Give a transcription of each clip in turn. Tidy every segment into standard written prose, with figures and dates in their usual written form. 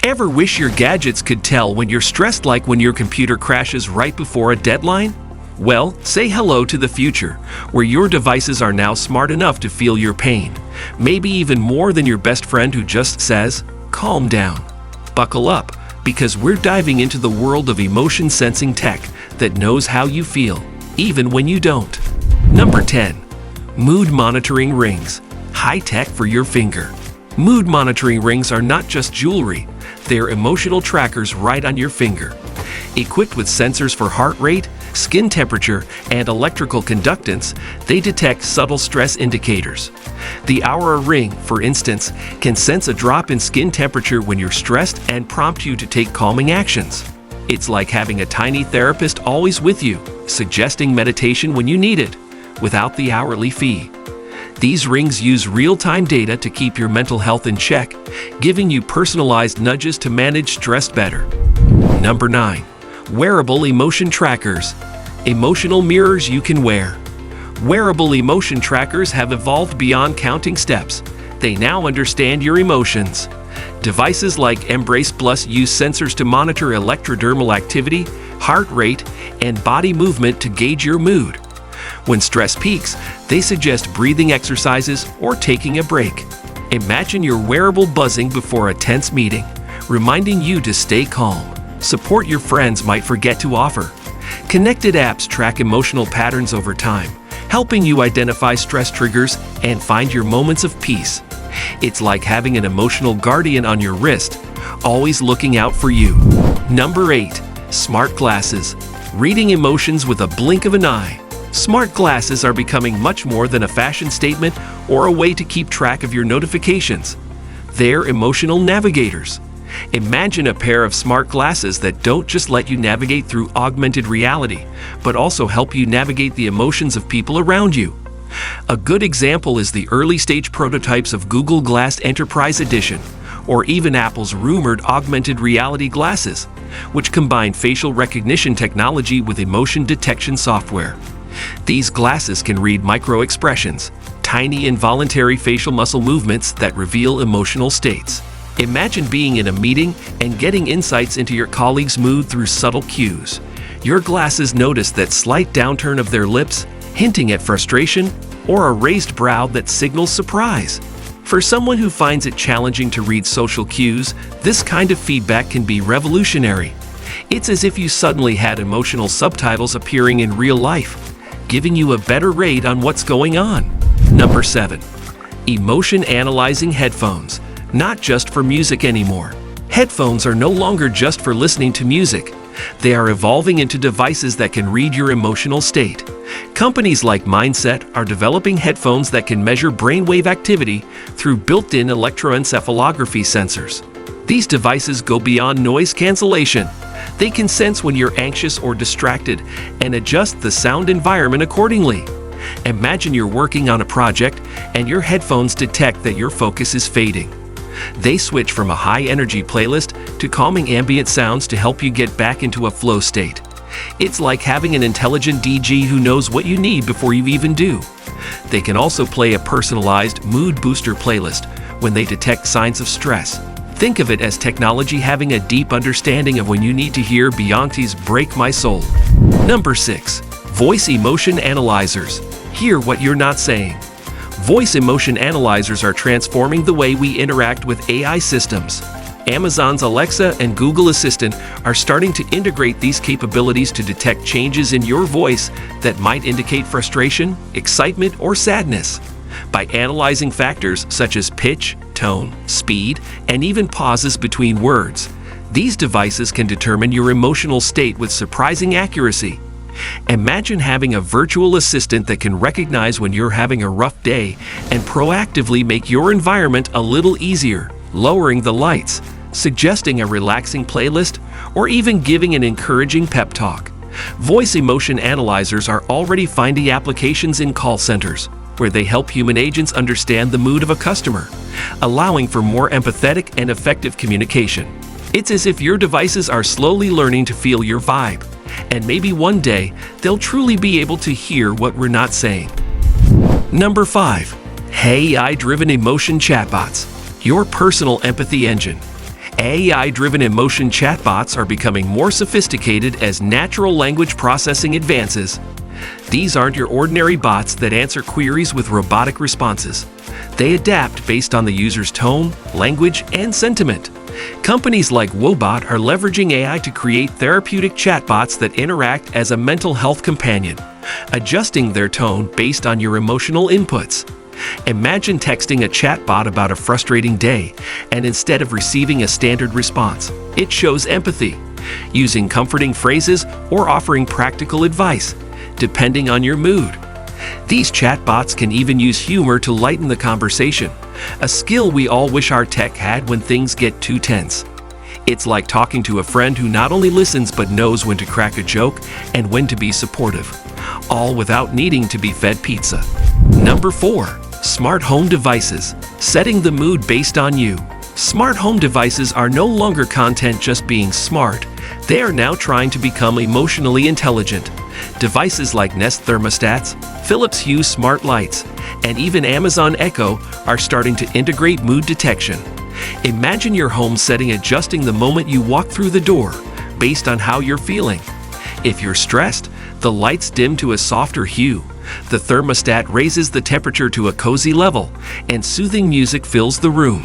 Ever wish your gadgets could tell when you're stressed, like when your computer crashes right before a deadline? Well, say hello to the future, where your devices are now smart enough to feel your pain, maybe even more than your best friend who just says, "Calm down." Buckle up, because we're diving into the world of emotion-sensing tech that knows how you feel, even when you don't. Number 10. Mood monitoring rings. High-tech for your finger. Mood monitoring rings are not just jewelry, they're emotional trackers right on your finger. Equipped with sensors for heart rate, skin temperature, and electrical conductance, they detect subtle stress indicators. The Aura ring, for instance, can sense a drop in skin temperature when you're stressed and prompt you to take calming actions. It's like having a tiny therapist always with you, suggesting meditation when you need it, without the hourly fee. These rings use real-time data to keep your mental health in check, giving you personalized nudges to manage stress better. Number 9. Wearable emotion trackers. Emotional mirrors you can wear. Wearable emotion trackers have evolved beyond counting steps. They now understand your emotions. Devices like Embrace Plus use sensors to monitor electrodermal activity, heart rate, and body movement to gauge your mood. When stress peaks, they suggest breathing exercises or taking a break. Imagine your wearable buzzing before a tense meeting, reminding you to stay calm. Support your friends might forget to offer. Connected apps track emotional patterns over time, helping you identify stress triggers and find your moments of peace. It's like having an emotional guardian on your wrist, always looking out for you. Number 8. Smart glasses. Reading emotions with a blink of an eye. Smart glasses are becoming much more than a fashion statement or a way to keep track of your notifications. They're emotional navigators. Imagine a pair of smart glasses that don't just let you navigate through augmented reality, but also help you navigate the emotions of people around you. A good example is the early-stage prototypes of Google Glass Enterprise Edition, or even Apple's rumored augmented reality glasses, which combine facial recognition technology with emotion detection software. These glasses can read micro-expressions, tiny involuntary facial muscle movements that reveal emotional states. Imagine being in a meeting and getting insights into your colleague's mood through subtle cues. Your glasses notice that slight downturn of their lips, hinting at frustration, or a raised brow that signals surprise. For someone who finds it challenging to read social cues, this kind of feedback can be revolutionary. It's as if you suddenly had emotional subtitles appearing in real life, giving you a better read on what's going on. Number 7. Emotion analyzing headphones. Not just for music anymore. Headphones are no longer just for listening to music. They are evolving into devices that can read your emotional state. Companies like Mindset are developing headphones that can measure brainwave activity through built-in electroencephalography sensors. These devices go beyond noise cancellation. They can sense when you're anxious or distracted and adjust the sound environment accordingly. Imagine you're working on a project and your headphones detect that your focus is fading. They switch from a high-energy playlist to calming ambient sounds to help you get back into a flow state. It's like having an intelligent DJ who knows what you need before you even do. They can also play a personalized mood booster playlist when they detect signs of stress. Think of it as technology having a deep understanding of when you need to hear Beyonce's "Break My Soul." Number 6. Voice emotion analyzers. Hear what you're not saying. Voice emotion analyzers are transforming the way we interact with AI systems. Amazon's Alexa and Google Assistant are starting to integrate these capabilities to detect changes in your voice that might indicate frustration, excitement, or sadness. By analyzing factors such as pitch, tone, speed, and even pauses between words, these devices can determine your emotional state with surprising accuracy. Imagine having a virtual assistant that can recognize when you're having a rough day and proactively make your environment a little easier, lowering the lights, suggesting a relaxing playlist, or even giving an encouraging pep talk. Voice emotion analyzers are already finding applications in call centers, where they help human agents understand the mood of a customer, allowing for more empathetic and effective communication. It's as if your devices are slowly learning to feel your vibe, and maybe one day they'll truly be able to hear what we're not saying. Number 5. AI-driven emotion chatbots, your personal empathy engine. AI-driven emotion chatbots are becoming more sophisticated as natural language processing advances. These aren't your ordinary bots that answer queries with robotic responses. They adapt based on the user's tone, language, and sentiment. Companies like Wobot are leveraging AI to create therapeutic chatbots that interact as a mental health companion, adjusting their tone based on your emotional inputs. Imagine texting a chatbot about a frustrating day, and instead of receiving a standard response, it shows empathy, using comforting phrases or offering practical advice, depending on your mood. These chatbots can even use humor to lighten the conversation, a skill we all wish our tech had when things get too tense. It's like talking to a friend who not only listens but knows when to crack a joke and when to be supportive, all without needing to be fed pizza. Number 4. Smart home devices, setting the mood based on you. Smart home devices are no longer content just being smart. They are now trying to become emotionally intelligent. Devices like Nest thermostats, Philips Hue smart lights, and even Amazon Echo are starting to integrate mood detection. Imagine your home setting adjusting the moment you walk through the door, based on how you're feeling. If you're stressed, the lights dim to a softer hue. The thermostat raises the temperature to a cozy level, and soothing music fills the room.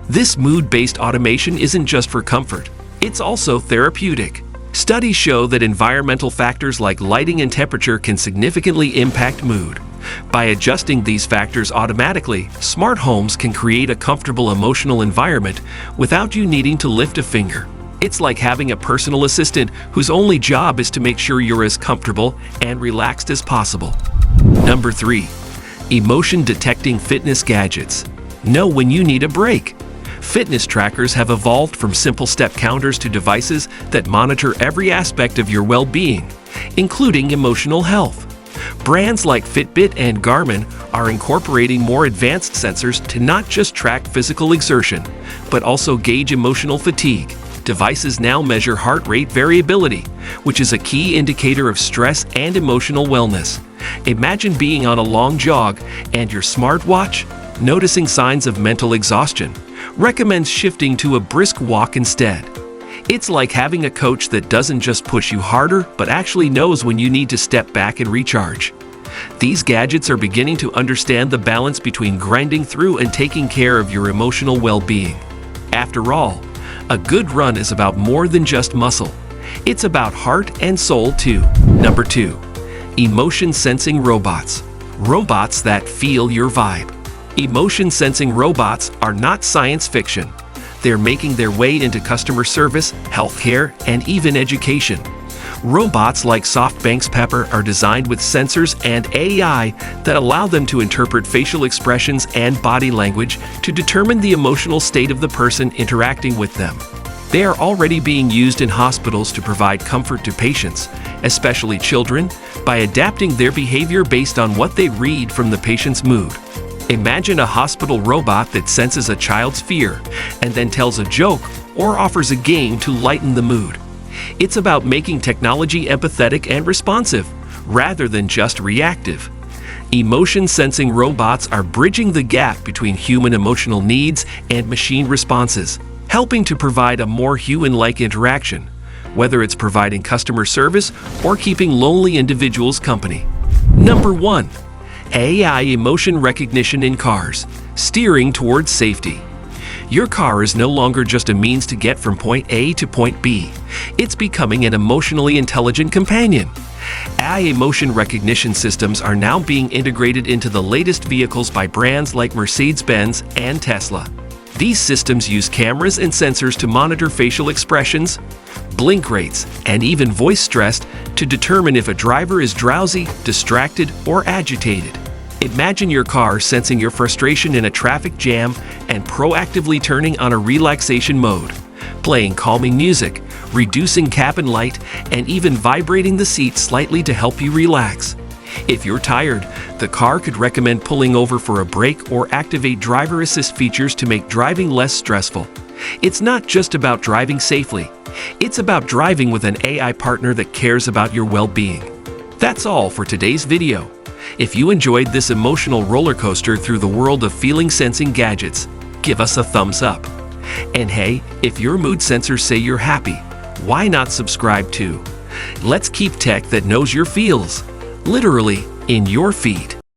This mood-based automation isn't just for comfort, it's also therapeutic. Studies show that environmental factors like lighting and temperature can significantly impact mood. By adjusting these factors automatically, smart homes can create a comfortable emotional environment without you needing to lift a finger. It's like having a personal assistant whose only job is to make sure you're as comfortable and relaxed as possible. Number 3. Emotion detecting fitness gadgets. Know when you need a break. Fitness trackers have evolved from simple step counters to devices that monitor every aspect of your well-being, including emotional health. Brands like Fitbit and Garmin are incorporating more advanced sensors to not just track physical exertion, but also gauge emotional fatigue. Devices now measure heart rate variability, which is a key indicator of stress and emotional wellness. Imagine being on a long jog and your smartwatch, noticing signs of mental exhaustion, recommends shifting to a brisk walk instead. It's like having a coach that doesn't just push you harder, but actually knows when you need to step back and recharge. These gadgets are beginning to understand the balance between grinding through and taking care of your emotional well-being. After all, a good run is about more than just muscle. It's about heart and soul too. Number 2. Emotion sensing robots. Robots that feel your vibe. Emotion sensing robots are not science fiction. They're making their way into customer service, healthcare, and even education. Robots like SoftBank's Pepper are designed with sensors and AI that allow them to interpret facial expressions and body language to determine the emotional state of the person interacting with them. They are already being used in hospitals to provide comfort to patients, especially children, by adapting their behavior based on what they read from the patient's mood. Imagine a hospital robot that senses a child's fear and then tells a joke or offers a game to lighten the mood. It's about making technology empathetic and responsive, rather than just reactive. Emotion-sensing robots are bridging the gap between human emotional needs and machine responses, helping to provide a more human-like interaction, whether it's providing customer service or keeping lonely individuals company. Number 1. AI emotion recognition in cars, steering towards safety. Your car is no longer just a means to get from point A to point B. It's becoming an emotionally intelligent companion. AI emotion recognition systems are now being integrated into the latest vehicles by brands like Mercedes-Benz and Tesla. These systems use cameras and sensors to monitor facial expressions, blink rates, and even voice stress to determine if a driver is drowsy, distracted, or agitated. Imagine your car sensing your frustration in a traffic jam and proactively turning on a relaxation mode, playing calming music, reducing cabin light, and even vibrating the seat slightly to help you relax. If you're tired, the car could recommend pulling over for a break or activate driver assist features to make driving less stressful. It's not just about driving safely. It's about driving with an AI partner that cares about your well-being. That's all for today's video. If you enjoyed this emotional roller coaster through the world of feeling-sensing gadgets, give us a thumbs up. And hey, if your mood sensors say you're happy, why not subscribe too? Let's keep tech that knows your feels, literally in your feed.